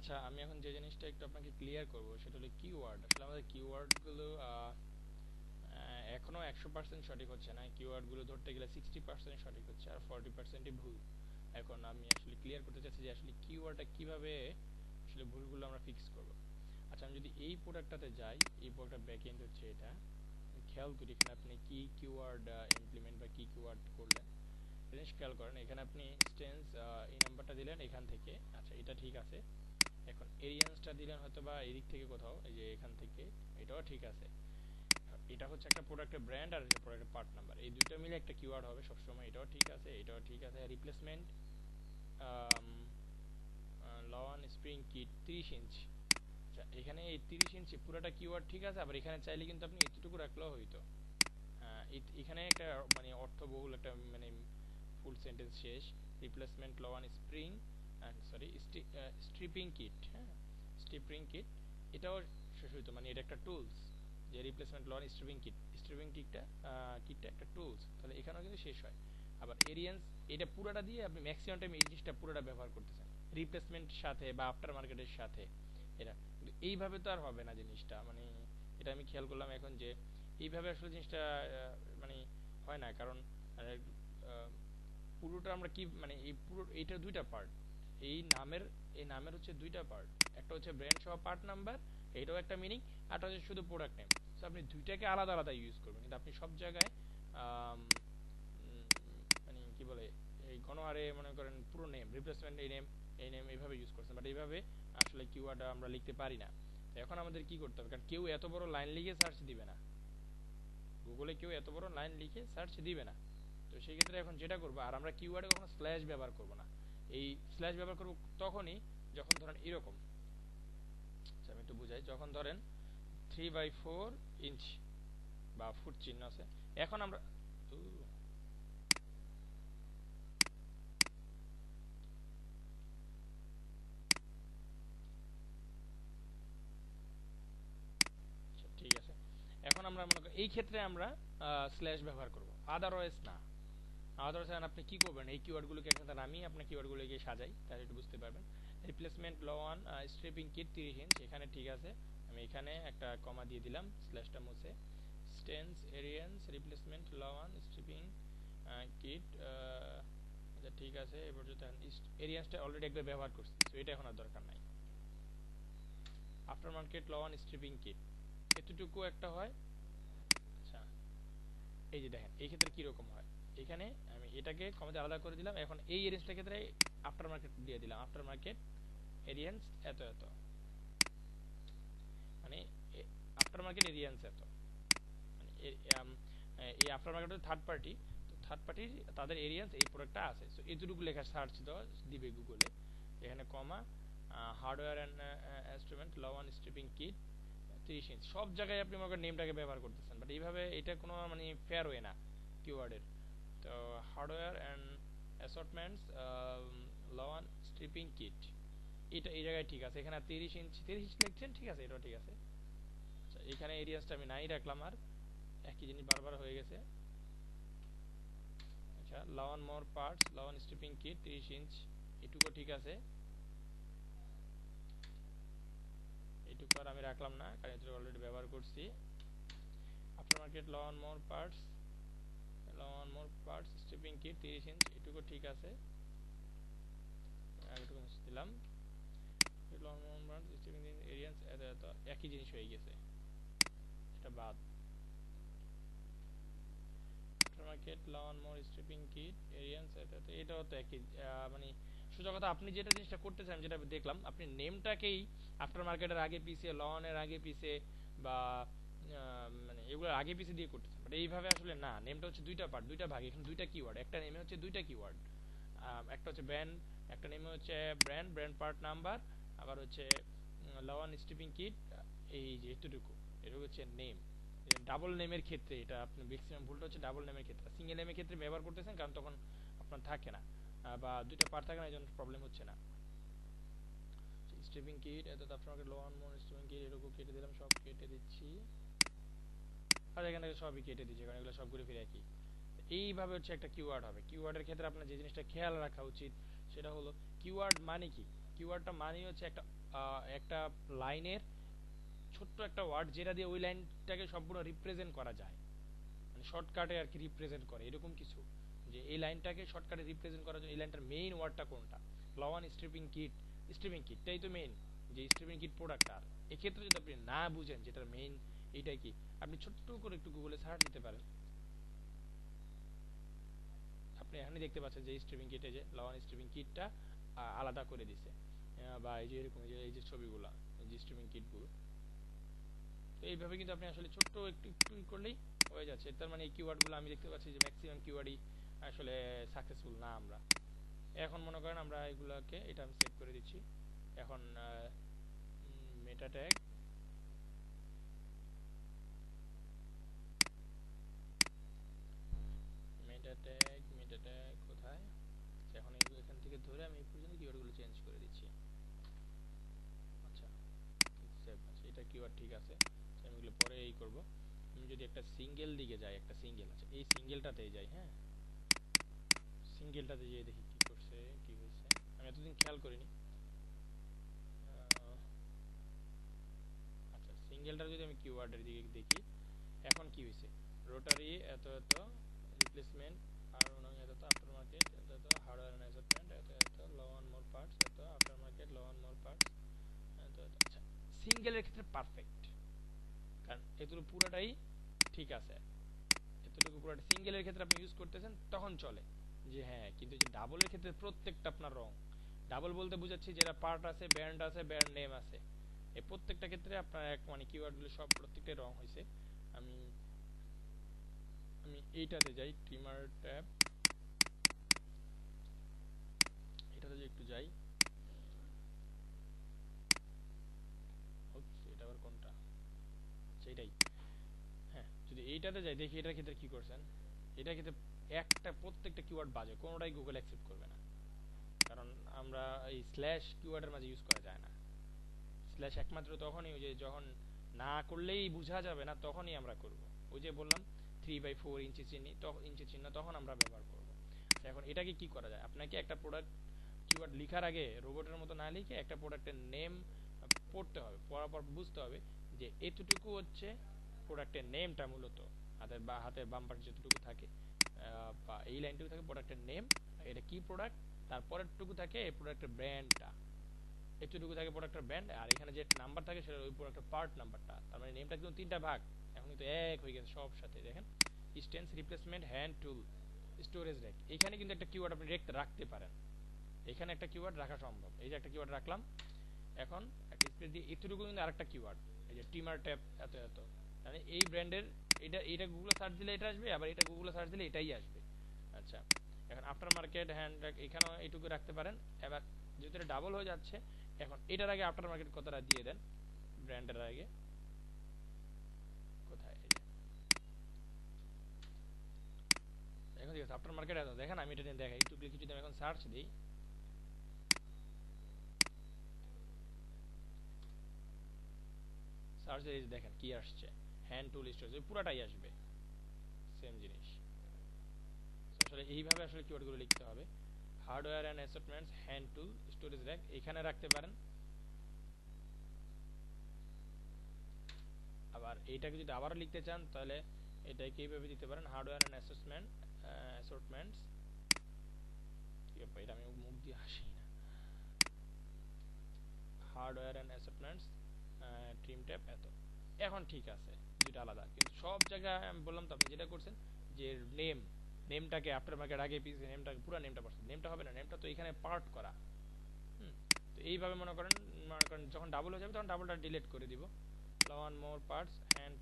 আচ্ছা, আমি এখন যে জিনিসটা একটু আপনাকে ক্লিয়ার করব সেটা হলো কিওয়ার্ড। আসলে আমাদের কিওয়ার্ডগুলো এখনো 100% সঠিক হচ্ছে না। কিওয়ার্ডগুলো ধরতে গেলে 60% সঠিক হচ্ছে আর 40%ই ভুল। এখন আমি আসলে ক্লিয়ার করতে চাচ্ছি যে আসলে কিওয়ার্ডটা কিভাবে আসলে ভুলগুলো আমরা ফিক্স করব। আচ্ছা, আমি যদি এই প্রোডাক্টটাতে যাই, এই প্রোডাক্টটা ব্যাকএন্ড হচ্ছে এটা। খেয়াল করি এখানে আপনি কি কিওয়ার্ড ইমপ্লিমেন্ট বা কি কিওয়ার্ড করলেন। জিনিস খেয়াল করেন, এখানে আপনি স্টেন্স এই নাম্বারটা দিলেন এখান থেকে। আচ্ছা, এটা ঠিক আছে। এখন এরিয়ান্সটা দিলেন হয়তো বা এদিক থেকে কোথাও, এই যে এখান থেকে। এটাও ঠিক আছে। এটা হচ্ছে একটা প্রোডাক্টের ব্র্যান্ড আর প্রোডাক্টের পার্ট নাম্বার, এই দুটো মিলে একটা কিওয়ার্ড হবে সবসময়। এটাও ঠিক আছে, এটাও ঠিক আছে। Replacement lawn spring kit 30 inch. আচ্ছা, এখানে এই 30 ইঞ্চি পুরোটা কিওয়ার্ড ঠিক আছে। আবার এখানে চাইলে কিন্তু আপনি এতটুকু রাখলেও হইতো। এখানে একটা মানে অর্থবহুল একটা মানে ফুল সেন্টেন্স শেষ। Replacement lawn spring sorry stripping kit. হ্যাঁ, স্ট্রিপিং কিট এটাও শেষ হইতো, মানে এটা একটা টুলস। যে রিপ্লেসমেন্ট লন স্ট্রিপিং কিটটা একটা টুলস, তাহলে এখানেও কিন্তু শেষ হয়। আবার এরিয়ান্স, এটা পুরোটা দিয়ে আপনি ম্যাক্সিমাম টাইম এই জিনিসটা পুরোটা ব্যবহার করতেছেন রিপ্লেসমেন্ট সাথে বা আফটার মার্কেটের সাথে। এটা কিন্তু এইভাবে তো আর হবে না জিনিসটা, মানে এটা আমি খেয়াল করলাম এখন যে এইভাবে আসলে জিনিসটা মানে হয় না। কারণ পুরোটা আমরা কি মানে এই পুরো এইটার দুইটা পার্ট। এই নামের এই নামের হচ্ছে দুইটা পার্ট। একটা হচ্ছে ব্র্যান্ড সহ পার্ট নাম্বার, এইটাও একটা মিনিং। আরটা হচ্ছে শুধু প্রোডাক্ট নেম। সো আপনি দুইটাকে আলাদা আলাদা ইউজ করবেন, কিন্তু আপনি সব জায়গায় আম, উম, মানে কি বলে এই গণহারে মনে করেন পুরো নেম রিপ্লেসমেন্ট এই নেম এইভাবে ইউজ করছেন, বাট এইভাবে আসলে কিওয়ার্ড আমরা লিখতে পারি না। তো এখন আমাদের কি করতে হবে, কারণ কেউ এত বড় লাইন লিখে সার্চ দিবে না, গুগলে কেউ এত বড় লাইন লিখে সার্চ দিবে না। তো সেই ক্ষেত্রে এখন যেটা করবো, আর আমরা কিওয়ার্ডে কখনো স্ল্যাশ ব্যবহার করব না। এই স্ল্যাশ ব্যবহার করব তখনই যখন ধরেন এরকম, আচ্ছা আমি একটু বুঝাই, যখন ধরেন 3/4 ইঞ্চ বা ফুট চিহ্ন আছে। এখন আমরা আচ্ছা, ঠিক আছে। এখন আমরা মনে করি এই ক্ষেত্রে আমরা স্ল্যাশ ব্যবহার করব, আদারওয়াইজ না। আদারওয়াইজ আপনি কি করবেন, এই কিওয়ার্ডগুলোকে একসাথে নামিয়ে আপনি কিওয়ার্ডগুলোকে সাজাই, তাহলে একটু বুঝতে পারবেন। Replacement lawn stripping kit 30 inch, এখানে ঠিক আছে। আমি এখানে একটা কমা দিয়ে দিলাম, স্ল্যাশটা মুছে। স্টেন্স এরিয়ান্স রিপ্লেসমেন্ট লন স্ট্রিপিং কিট, আচ্ছা ঠিক আছে। এবার যদি এরিয়ান্সটা অলরেডি একবার ব্যবহার করছি, তো এটা এখন আর দরকার নাই। Aftermarket lawn stripping kit এতটুকু একটা হয়। আচ্ছা, এই যে দেখেন এই ক্ষেত্রে কিরকম হয়। এখানে আমি এটাকে কমাতে আলাদা করে দিলাম। এখন এই এরিয়ান্সটার ক্ষেত্রে আফটার মার্কেট দিয়ে দিলাম, আফটার মার্কেট এরিয়ান্স এত এত, মানে আফটার মার্কেট এরিয়ান্স এত, মানে এই আফটার মার্কেট থার্ড পার্টি। তো থার্ড পার্টির তাদের এরিয়ান্স এই প্রোডাক্টটা আছে। সো এতটুকু লেখা সার্চ দেওয়া দিবে গুগলে। এখানে comma hardware and instrument lawn stripping kit 30 inch, সব জায়গায় আপনি মনে করেন নেমটাকে ব্যবহার করতেছেন, বাট এইভাবে এটা কোনো মানে ফেয়ার ওয়ে না কিওয়ার্ডের। তো হার্ডওয়্যার অ্যান্ড অ্যাসর্টমেন্টস লওয়ান স্ট্রিপিং কিট, এটা এই জায়গায় ঠিক আছে। এখানে 30 ইঞ্চ লিখছেন, ঠিক আছে, এটাও ঠিক আছে। আচ্ছা, এখানে এরিয়াসটা আমি নাই রাখলাম, আর একই জিনিস বারবার হয়ে গেছে। আচ্ছা, lawn mower parts lawn stripping kit 30 inch, এটুকু ঠিক আছে। এটুকু আর আমি রাখলাম না, কারণ এটুকু অলরেডি ব্যবহার করছি। After market lawn mower parts stripping kit 30 inch, এটুকু ঠিক আছে। এটুকু দিলাম। এরিয়ান্স এত এত, একই জিনিস হয়ে গেছে, এটা বাদ। আফটার মার্কেট লওয়ান মোর স্ট্রিপিং কিট এরিয়ান্স এত এত, এটাও তো একই। মানে সোজা কথা, আপনি যেটা জিনিসটা করতেছেন, যেটা দেখলাম, আপনি নেমটাকেই আফটার মার্কেটের আগে পিছে, লওয়ানের আগে পিছে বা মানে এগুলোর আগে পিছে দিয়ে করতেছেন, বাট এইভাবে আসলে না। নেমটা হচ্ছে দুইটা পার্ট, দুইটা ভাগ, এখানে দুইটা কিওয়ার্ড, একটা নেমে হচ্ছে দুইটা কিওয়ার্ড। একটা হচ্ছে ব্র্যান্ড, একটা নেমে হচ্ছে ব্র্যান্ড ব্র্যান্ড পার্ট নাম্বার, আবার হচ্ছে লওয়ান স্ট্রিপিং কিট। এই যে এতটুকু, এটা হচ্ছে নেম। ডাবল নেমের ক্ষেত্রে এটা আপনি ম্যাক্সিমাম ভুলটা হচ্ছে ডাবল নেমের ক্ষেত্রে। সিঙ্গেল নেমের ক্ষেত্রে ব্যবহার করতেছেন, কারণ তখন আপনার থাকে না, বা দুইটা পার্ট থাকে না, এই জন্য প্রবলেম হচ্ছে না। স্ট্রিপিং কিট এত, আপনাকে লোয়ান মোন স্ট্রিপিং কিট এরকম কেটে দিলাম, সব কেটে দিচ্ছি। আর এখানে সবই কেটে দিচ্ছি, কারণ এগুলো সবগুলো ফিরে একই। এইভাবে হচ্ছে একটা কিওয়ার্ড হবে। কিওয়ার্ডের ক্ষেত্রে আপনার যে জিনিসটা খেয়াল রাখা উচিত সেটা হলো, কিওয়ার্ড মানে কি। কিওয়ার্ডটা মানে হচ্ছে একটা লাইনের ছোট্ট একটা ওয়ার্ড যেটা দিয়ে ওই লাইনটাকে সম্পূর্ণ রিপ্রেজেন্ট করা যায়, মানে শর্টকাটে আর কি রিপ্রেজেন্ট করে এরকম কিছু, যে এই লাইনটাকে শর্টকাটে রিপ্রেজেন্ট করার জন্য এই লাইনটার মেইন ওয়ার্ডটা কোনটা। লওয়ান স্ট্রিপিং কিটটাই তো মেইন, যে স্ট্রিপিং কিট প্রোডাক্ট। আর এক্ষেত্রে যদি আপনি না বুঝেন যেটার মেইন এইটাই কি, আপনি ছোট্ট করে একটু গুগলে সার্চ দিতে পারেন, আপনি এখানে দেখতে পাচ্ছেন যে স্ট্রিপিং কিটে যে লওয়ান স্ট্রিপিং কিটটা আলাদা করে দিছে, বা এই যে এরকম এই যে ছবিগুলা, এই যে স্ট্রিপিং কিটগুলো। তো এইভাবে কিন্তু আপনি আসলে ছোট্ট একটু একটু করলেই হয়ে যাচ্ছে। তার মানে এই কিওয়ার্ডগুলো আমি দেখতে পাচ্ছি যে ম্যাক্সিমাম কিওয়ার্ডই আসলে সাকসেসফুল না আমরা। এখন মনে করেন আমরা এগুলাকে, এটা আমি সেভ করে দিচ্ছি। এখন মেটা ট্যাগ, মেটা ট্যাগ কোথায়? এখন এখান থেকে ধরে আমি এই পর্যন্ত কিওয়ার্ডগুলো চেঞ্জ করে দিচ্ছি। আচ্ছা, সেভ আছে, এটা কিওয়ার্ড ঠিক আছে। আমি এগুলো পরে এই করব। আমি যদি একটা সিঙ্গেল দিকে যাই, একটা সিঙ্গেল আছে, এই সিঙ্গেলটাতে যাই, হ্যাঁ সিঙ্গেলটাতে যেয়ে দেখি কি করছে, কি হয়েছে, আমি এতদিন খেয়াল করিনি। আচ্ছা, সিঙ্গেলটা যদি আমি কিওয়ার্ডের দিকে দেখি, এখন কি হয়েছে, রোটারি এত এত, রিপ্লেসমেন্ট আর এত এত, আফটার মার্কেট এত এত, হার্ডওয়্যার এন্ড অ্যাসেটমেন্ট এত এত, লো অন মোর পার্টস এত, after market low on more parts এত এত। আচ্ছা, সিঙ্গেলের ক্ষেত্রে পারফেক্ট, কারণ এগুলো পুরোটাই ঠিক আছে, এতটুকু পুরোটা সিঙ্গেলের ক্ষেত্রে আপনি ইউজ করতেছেন তখন চলে যে হ্যাঁ। কিন্তু যে ডাবলের ক্ষেত্রে প্রত্যেকটা আপনার রং, ডাবল বলতে বুঝাচ্ছি যেটা পার্ট আছে, ব্যান্ড নেম আছে, এই প্রত্যেকটা ক্ষেত্রে আপনার এক মানে কিওয়ার্ডগুলো সব প্রত্যেকটাই রং হয়েছে। আমি আমি এইটাতে যাই, ট্রিমার ট্যাব, এটাতে যে একটু যাই, এটা আবার কোনটা, সেইটাই, হ্যাঁ যদি এইটাতে যাই দেখি এটার ক্ষেত্রে কি করছেন। এটার ক্ষেত্রে একটা প্রত্যেকটা কিওয়ার্ড বাজে, কোনোটাই গুগল অ্যাকসেপ্ট করবে না, কারণ আমরা এই স্ল্যাশ কিওয়ার্ডের মাঝে ইউজ করা যায় না। স্ল্যাশ একমাত্র তখনই, ওই যে যখন না করলেই বোঝা যাবে না তখনই আমরা করব। ওই যে বললাম 3/4 ইঞ্চি চিহ্ন তখন আমরা ব্যবহার করব। এখন এটাকে কি করা যায়, আপনাকে একটা প্রোডাক্ট কিওয়ার্ড লেখার আগে রোবটের মতো না লিখে একটা প্রোডাক্টের নেম পড়তে হবে, পড়ার পর বুঝতে হবে যে এতটুকু হচ্ছে প্রোডাক্টের নেমটা, মূলত হাতের বাম পাশে যতটুকু থাকে বা এই লাইনটুকু থাকে প্রোডাক্টের নেম, এটা কি প্রোডাক্ট, তারপরেরটুকু থাকে এই প্রোডাক্টের ব্র্যান্ডটা, এতটুকু থাকে প্রোডাক্টের ব্র্যান্ড, আর এখানে যে নাম্বার থাকে সেটা ওই প্রোডাক্টের পার্ট নাম্বারটা। তার মানে নেমটা কিন্তু তিনটা ভাগ, এখন কিন্তু এক হয়ে গেছে সব সাথে। দেখেন স্টেন্স, replacement, hand tool, storage rack, এখানে কিন্তু একটা কিওয়ার্ড আপনি রাখতে পারেন, এখানে একটা কিওয়ার্ড রাখা সম্ভব। এই যে একটা কিওয়ার্ড রাখলাম, এখন একটা স্পেস দিয়ে এতটুকু কিন্তু আরেকটা কিওয়ার্ড, এই যে টিমার ট্যাব এত এত, মানে এই ব্র্যান্ডের, এটা গুগলে সার্চ দিলে এটা আসবে, আবার এটা গুগলে সার্চ দিলে এটাই আসবে। আচ্ছা, এখন আফটার মার্কেট হ্যান্ড র্যাক এখানেও এইটুকু রাখতে পারেন। এবার যেহেতু এটা ডাবল হয়ে যাচ্ছে, এখন এটার আগে আফটার মার্কেট কথাটা দিয়ে দেন, ব্র্যান্ডের আগে কোথায়, এই যে এখন ঠিক আছে আফটার মার্কেট এত। দেখেন আমি এটা নিয়ে দেখাই একটু, কিছু যদি আমি এখন সার্চ দিই, সার্চ দিয়ে দেখেন কি আসছে, হ্যান্ড টুল স্টোরেজ, পুরাটাই আসবে সেম জিনিস। আসলে এইভাবে আসলে কিওয়ার্ডগুলো লিখতে হবে। Hardware and assortments, hand tool, storage rack, এখানে রাখতে পারেন। আবার এইটাকে যদি আবারও লিখতে চান তাহলে এটাকে এইভাবে দিতে পারেন, হার্ডওয়্যার অ্যান্ড অ্যাসেটমেন্টস, এটা আমি মুখ দিয়ে হাসি না, হার্ডওয়্যার অ্যান্ড অ্যাসেটমেন্টস ট্রিম ট্যাব এত। এখন ঠিক আছে, দুইটা আলাদা, কিন্তু সব জায়গায় আমি বললাম তো আপনি যেটা করছেন যে নেমটাকে আফটার মার্কেট আগে পিছিয়ে নেমটাকে পুরো নেমটা পড়ছে, নেমটা হবে না, নেমটা তো এখানে পার্ট করা। তো এইভাবে মনে করেন যখন ডাবল হয়ে যাবে তখন ডাবলটা ডিলিট করে দিব। One mower parts, hand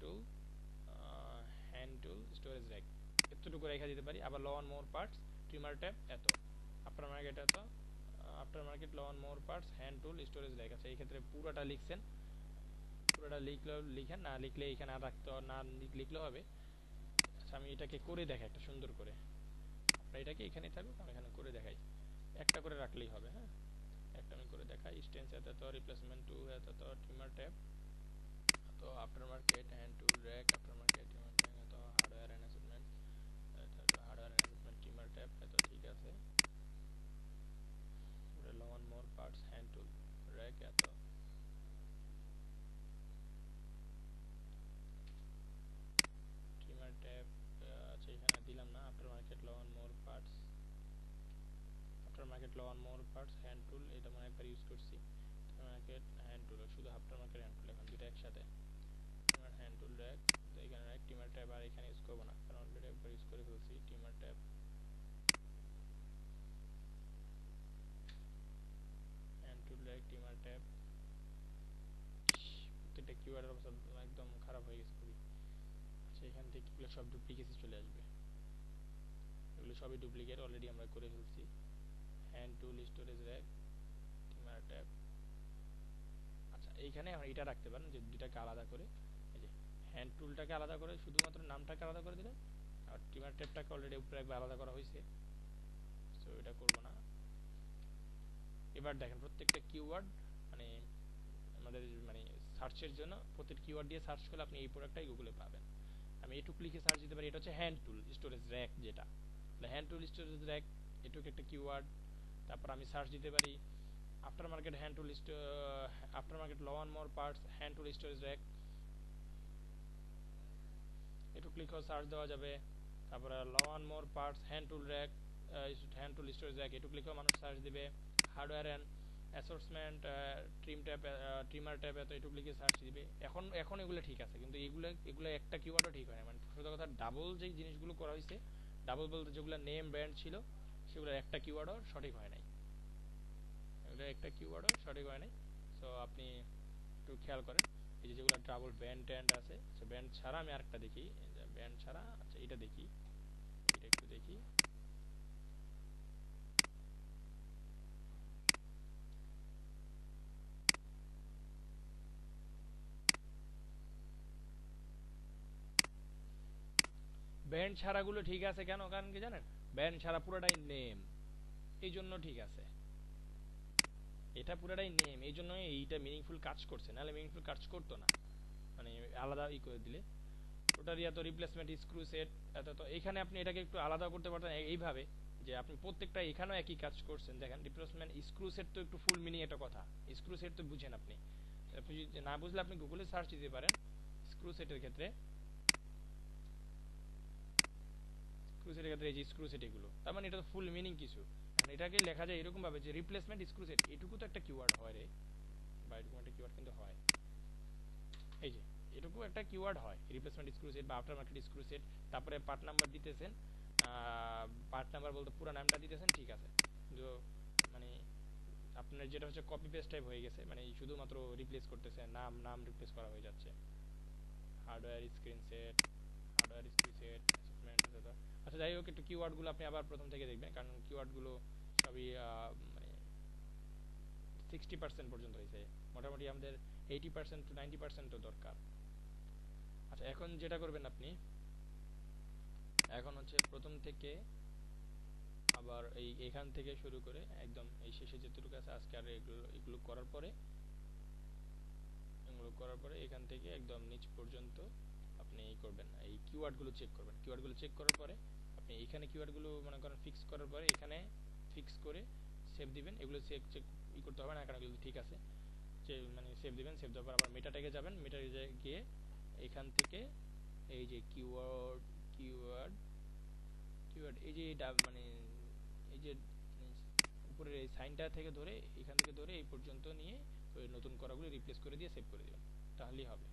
tool storage rack, এতটুকু রেখে দিতে পারি। আবার one mower parts trimmer tab এত, আফটার মার্কেট এত, after market one mower parts hand tool storage rack. আছে এই ক্ষেত্রে পুরোটা লিখছেন, পুরোটা লিখেন, না লিখলে এখানে আর রাখতে না লিখলেও হবে। আচ্ছা, আমি এটাকে করে দেখাই একটা সুন্দর করে, আপনার এটাকে এখানেই থাকুক, আমি এখানে করে দেখাই, একটা করে রাখলেই হবে। হ্যাঁ, একটা আমি করে দেখাই, স্টেন্স এত এত, রিপ্লেসমেন্ট টু এত এত, ট্রিমার ট্যাব তো, after market hand tool rack, after market trimmer tab এত, হার্ডওয়্যার অ্যান্ড অ্যাসেটমেন্ট এত, hardware and assortment trimmer tab এত, ঠিক আছে। One mower parts hand tool, market লো one mower parts hand tool, এটা মানে একবার ইউজ করছি। মার্কেট হ্যান্ড টুল, শুধু আফটার মার্কেট হ্যান্ড টুল, এখন দুটো একসাথে হ্যান্ড টুল র্যাক। তো এখানে র্যাক টিমার ট্যাব আর এখানে ইউজ করবো না, কারণ অলরেডি একবার ইউজ করে ফেলছি টিমার tab. Hand tool rack টিমার tab, প্রত্যেকটা কিওয়ার্ডের অবস্থা একদম খারাপ হয়ে গেছে খুবই। আচ্ছা এখান থেকে এগুলো সব ডুপ্লিকেসি চলে আসবে, এগুলো সবই ডুপ্লিকেট অলরেডি আমরা করে ফেলছি। Hand tool storage rack টিমার tab. আচ্ছা এইখানে এটা রাখতে পারেন যে দুটাকে আলাদা করে, এই যে হ্যান্ড টুলটাকে আলাদা করে শুধুমাত্র নামটাকে আলাদা করে দিলেন, আর টিমার ট্যাবটাকে অলরেডি উপরে একবার আলাদা করা হয়েছে, সো এটা করব না। এবার দেখেন প্রত্যেকটা কিওয়ার্ড মানে আমাদের মানে সার্চের জন্য প্রত্যেক কিওয়ার্ড দিয়ে সার্চ করলে আপনি এই প্রোডাক্টটাই গুগলে পাবেন। আমি এটুক লিখে সার্চ দিতে পারি, এটা হচ্ছে হ্যান্ড টুল স্টোরেজ র্যাক, যেটা হ্যান্ড টুল স্টোরেজ র্যাক এটুক একটা কিওয়ার্ড। তারপর আমি সার্চ দিতে পারি আফটার মার্কেট হ্যান্ড টুল আফটার মার্কেট লো one mower parts hand tool storage rack, এটুক লিখেও সার্চ দেওয়া যাবে। তারপরে লো one mower parts hand tool rack hand tool storage rack, এটুক লিখেও মানুষ সার্চ দিবে। Hardware and assortment trim tab trimmer tab, এত এটুক লিখে সার্চ দিবে। এখন এখন এগুলো ঠিক আছে, কিন্তু এগুলো একটা কিওয়ার্ডও ঠিক হয় না, মানে সোজা কথা ডাবল যে জিনিসগুলো করা হয়েছে, ডাবল বলতে যেগুলো নেম ব্র্যান্ড ছিল সেগুলো একটা কিওয়ার্ডও সঠিক হয় নাই, এগুলো একটা কিওয়ার্ডও সঠিক হয় নাই। সো আপনি একটু খেয়াল করেন, এই যে যেগুলো ডাবল ব্যান্ড ট্যান্ড আছে, সো ব্যান্ড ছাড়া আমি আরেকটা দেখি, ব্যান্ড ছাড়া। আচ্ছা এটা দেখি, এটা একটু দেখি। ব্যান্ড ছাড়াগুলো ঠিক আছে কেন, কারণ কি জানেন, ব্যান্ড ছাড়া পুরোটাই নেম, এই জন্য ঠিক আছে। এটা পুরোটাই নেম, এই জন্য এইটা মিনিংফুল কাজ করছে, নাহলে মিনিংফুল কাজ করতো না, মানে আলাদা করে দিলে ওটার ইয়া তো রিপ্লেসমেন্ট স্ক্রু সেট এত। তো এখানে আপনি এটাকে একটু আলাদা করতে পারতেন এইভাবে, যে আপনি প্রত্যেকটা এখানেও একই কাজ করছেন। দেখেন রিপ্লেসমেন্ট স্ক্রু সেট তো একটু ফুল মিনিং একটা কথা, স্ক্রু সেট তো বুঝেন আপনি, আপনি যদি না বুঝলে আপনি গুগলে সার্চ দিতে পারেন স্ক্রু সেটের ক্ষেত্রে। স্ক্রু সেটের ক্ষেত্রে এই যে স্ক্রু সেট এগুলো, তার মানে এটা তো ফুল মিনিং কিছু। এখন এটাকে লেখা যায় এরকম ভাবে যে রিপ্লেসমেন্ট স্ক্রু সেট, এটুকু তো একটা কিওয়ার্ড হয় রে, বা এরকম একটা কিওয়ার্ড কিন্তু হয়, এই যে এটুকু একটা কিওয়ার্ড হয় রিপ্লেসমেন্ট স্ক্রু সেট বা আফটার মার্কেট স্ক্রু সেট। তারপরে পার্ট নাম্বার দিতেছেন, পার্ট নাম্বার বলতে পুরো নামটা দিতেছেন, ঠিক আছে, কিন্তু মানে আপনার যেটা হচ্ছে কপি পেস্ট টাইপ হয়ে গেছে, মানে শুধুমাত্র রিপ্লেস করতেছে, নাম নাম রিপ্লেস করা হয়ে যাচ্ছে। Hardware screen set, hardware screen set assessment. আচ্ছা যাই হোক, একটু কিওয়ার্ডগুলো আপনি আবার প্রথম থেকে দেখবেন, কারণ কিওয়ার্ডগুলো সবই মানে 60% পর্যন্ত হয়েছে, মোটামুটি আমাদের 80% টু 90% তো দরকার। আচ্ছা এখন যেটা করবেন আপনি, এখন হচ্ছে প্রথম থেকে আবার এখান থেকে শুরু করে একদম এই শেষে যেটুকু আছে আজকে, আর এগুলো করার পরে এখান থেকে একদম নিচ পর্যন্ত আপনি করবেন, এই কিওয়ার্ডগুলো চেক করবেন। কিওয়ার্ডগুলো চেক করার পরে আপনি এখানে কিওয়ার্ডগুলো মনে করেন ফিক্স করার পরে এখানে ফিক্স করে সেভ দিবেন। এগুলো চেক চেক করতে হবে না, কারণ এগুলো ঠিক আছে, মানে সেভ দিবেন। সেভ দেওয়ার পর আবার মেটা ট্যাগে যাবেন, মেটা ট্যাগে গিয়ে এখান থেকে এই যে কিওয়ার্ড কিওয়ার্ড কিওয়ার্ড এই যে মানে এই যে উপরের এই সাইনটা থেকে ধরে এখান থেকে ধরে এই পর্যন্ত নিয়ে ওই নতুন করাগুলো রিপ্লেস করে দিয়ে সেভ করে দিবেন, তাহলেই হবে।